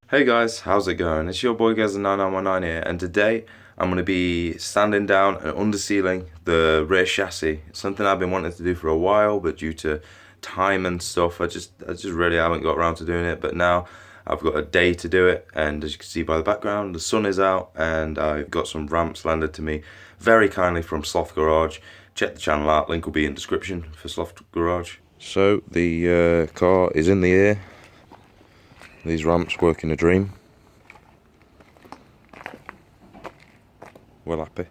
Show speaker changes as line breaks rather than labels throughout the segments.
Hey guys, how's it going? It's your boy Gaz9919 here, and today I'm going to be sanding down and undersealing the rear chassis. It's something I've been wanting to do for a while, but due to time and stuff, I just really haven't got around to doing it. But now I've got a day to do it, and as you can see by the background, the sun is out, and I've got some ramps landed to me very kindly from Sloth Garage. Check the channel out, link will be in the description for Sloth Garage. So the car is in the air. These ramps working a dream. Well happy.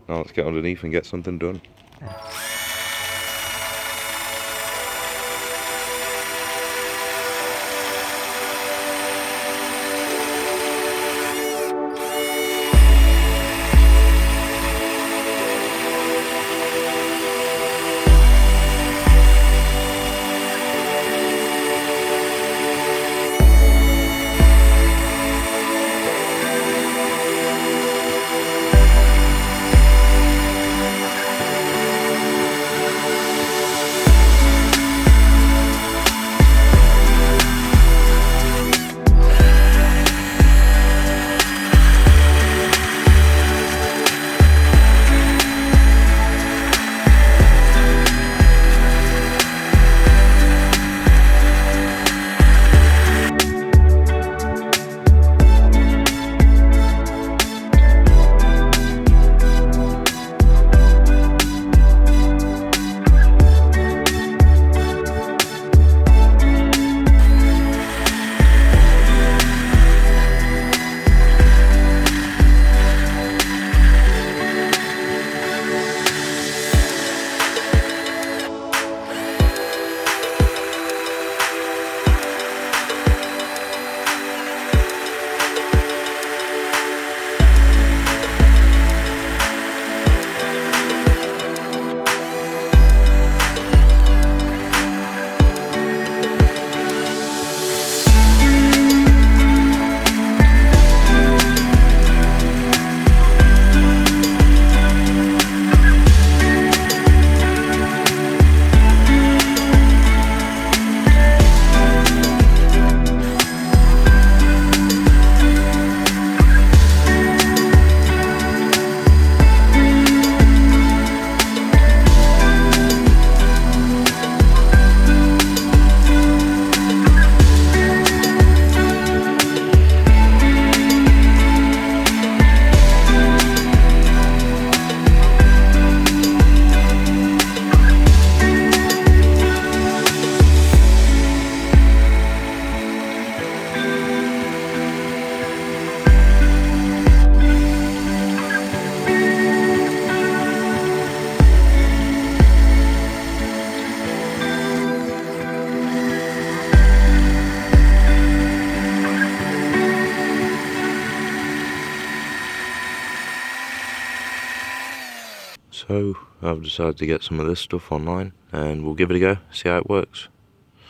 Now let's get underneath and get something done. So I've decided to get some of this stuff online and we'll give it a go, see how it works.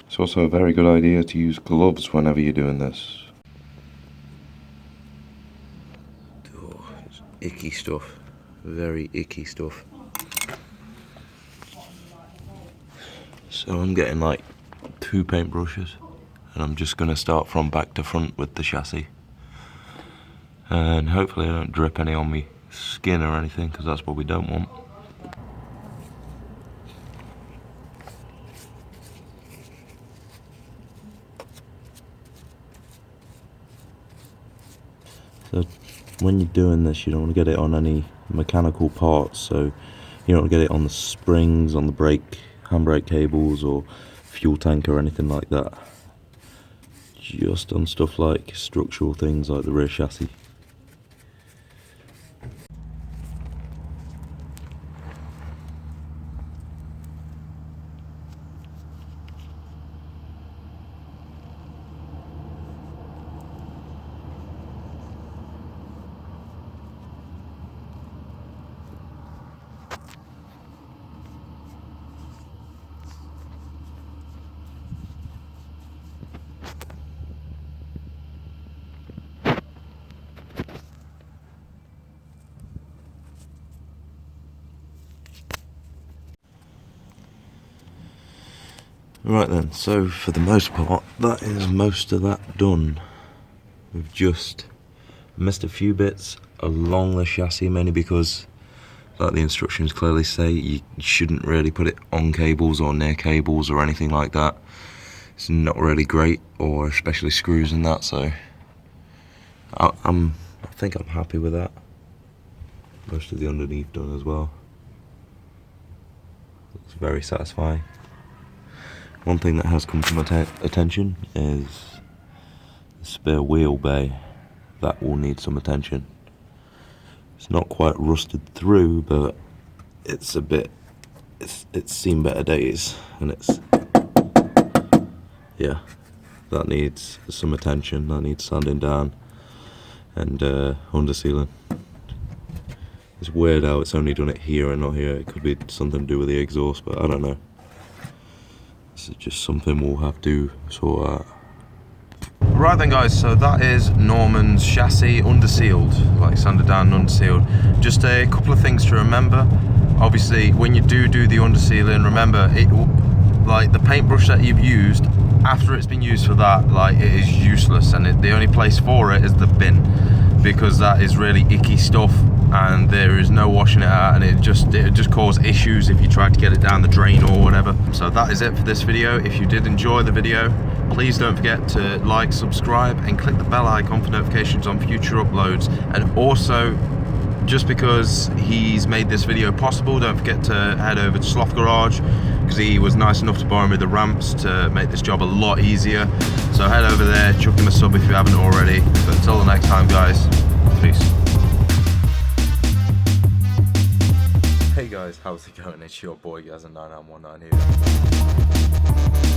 It's also a very good idea to use gloves whenever you're doing this. Oh, it's icky stuff, very icky stuff. So I'm getting like 2 paintbrushes and I'm just going to start from back to front with the chassis. And hopefully I don't drip any on me skin or anything, because that's what we don't want. So when you're doing this, you don't want to get it on any mechanical parts, so you don't want to get it on the springs, on the handbrake cables or fuel tank or anything like that. Just on stuff like structural things like the rear chassis. Right then, so for the most part, that is most of that done. we've just missed a few bits along the chassis, mainly because, like the instructions clearly say, you shouldn't really put it on cables or near cables or anything like that. It's not really great, or especially screws and that, so I think I'm happy with that. Most of the underneath done as well. It's very satisfying. One thing that has come to my attention is the spare wheel bay. That will need some attention. It's not quite rusted through, but it's a bit, it's seen better days, and it's, yeah, that needs some attention. That needs sanding down and undersealing. It's weird how it's only done it here and not here. It could be something to do with the exhaust, but I don't know. This is just something we'll have to sort out. Right then guys, so that is Norman's chassis undersealed, like sanded down and undersealed. Just a couple of things to remember. Obviously, when you do the undersealing, remember, like the paintbrush that you've used, after it's been used for that, like it is useless, and the only place for it is the bin, because that is really icky stuff and there is no washing it out, and it just cause issues if you try to get it down the drain or whatever. So that is it for this video. If you did enjoy the video, please don't forget to like, subscribe and click the bell icon for notifications on future uploads. And also, just because he's made this video possible, don't forget to head over to Sloth Garage, because he was nice enough to borrow me the ramps to make this job a lot easier. So head over there, chuck him a sub if you haven't already. But until the next time guys, peace. Hey guys, how's it going? It's your boy Gaz and 9919 here.